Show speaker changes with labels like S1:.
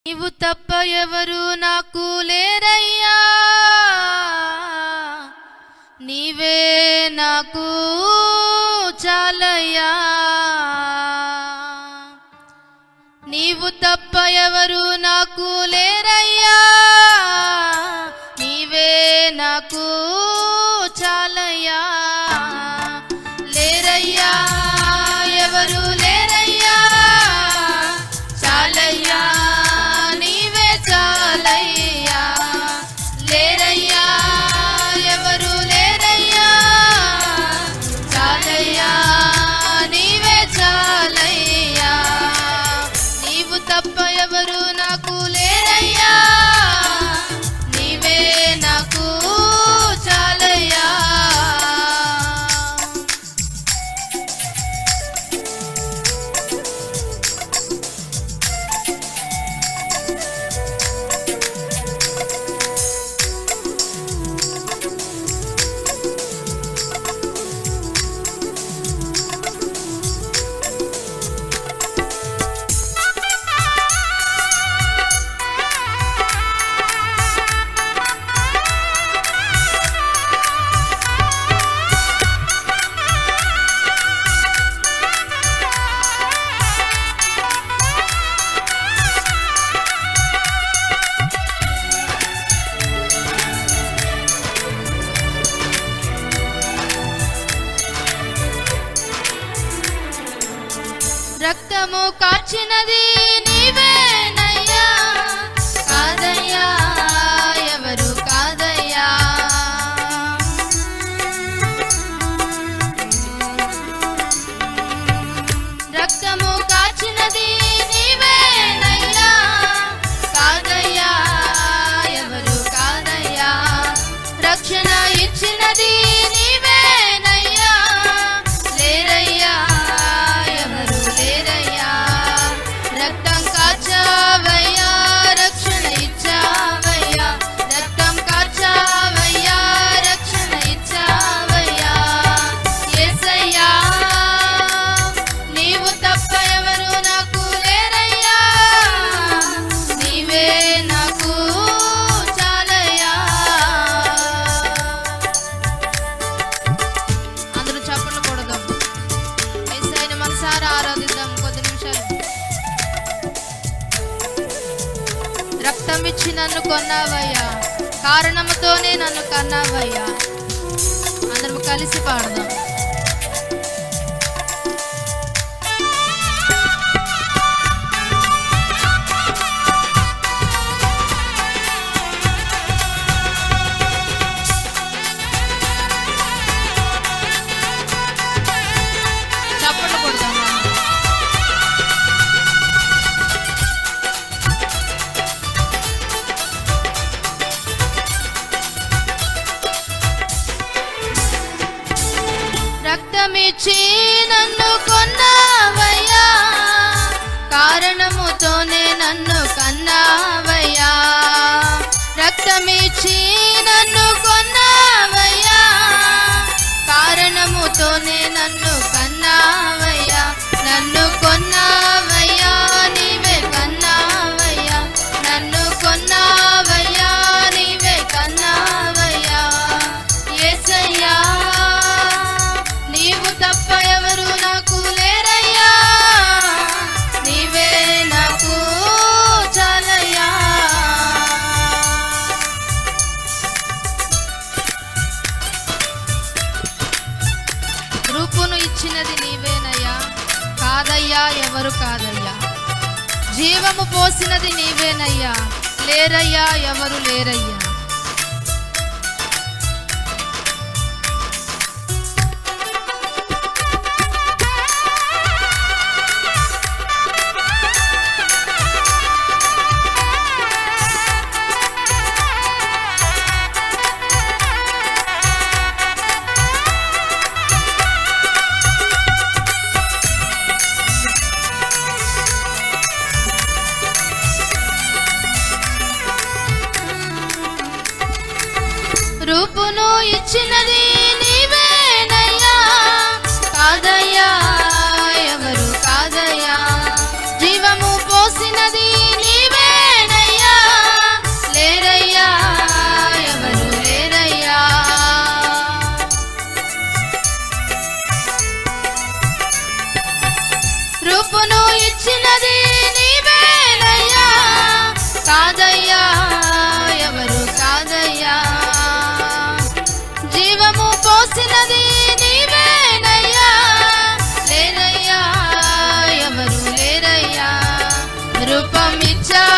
S1: నీవు తప్ప ఎవరు నాకు లేరయ్యా, నీవే నాకు చాలయ్యా. నీవు తప్ప ఎవరు నాకు లేరయ్యా, నీవే నాకు చాలయ్యా. లేరయ్యా ఎవరు లేరయ్యా, చాలయ్యా నీవే చాలయ్యా. లేరయ్యా ఎవరు లేరయ్యా, చాలయ్యా నీవే చాలయ్యా. నీవు తప్ప ఎవరు నాకు లేరయ్యా, నీవే నాకు చాలయ్యా. రక్తము కార్చినది నీవేనయ్యా, కాదయ్యా ఎవరు కాదయ్యా. రక్తము కార్చినది నీవేనయ్యా, కాదయ్యా ఎవరు కాదయ్యా. రక్షణ ఇచ్చినది నీవేనయ్యా, లేరయ్యా ఎవరు లేరయ్యా. రక్తం కాచావయ్యా, రక్షణ ఇచ్చావయ్యా. రక్తం కాచావయ్యా, రక్షణ ఇచ్చావయ్యా. యేసయ్యా నీవు తప్ప ఎవరు నాకు లేరయ్యా, నీవే నాకు చాలయ్యా. అందరూ చప్పట్లు కొడదాం, యేసయ్యని మనసారా ఆరాధిద్దాం కొద్ది నిమిషాలు. రక్తం ఇచ్చి నన్ను కొన్నావయ్యా, కారణముతోనే నన్ను కన్నావయ్యా. అందరం కలిసి పాడదాం. చప్పట్లు కొడదాం. రక్తమిచ్చి నన్ను కొన్నావయ్యా, కారణముతోనే నన్ను కన్నావయ్యా. రక్తమిచ్చి నన్ను కొన్నావయ్యా, కారణముతోనే నన్ను కన్నావయ్యా. నన్ను కొన్నావయ్యా, నీవే కన్నావయ్యా. నన్ను కొన్నావయ్యా, నీవే కన్నావయ్యా. యేసయ్యా నీవు తప్ప ఎవరు నాకు లేరయ్యా, నీవే నాకు చాలయ్యా. రూపును ఇచ్చినది నీవేనయ్యా, కాదయ్యా ఎవరు కాదయ్యా. జీవము పోసినది నీవేనయ్యా, లేరయ్యా ఎవరు లేరయ్యా. రూపును ఇచ్చినది నీవేనయ్యా, కాదయ్యా ఎవరు కాదయ్యా. జీవము పోసినది నీవే రూపం ఇచ్చావు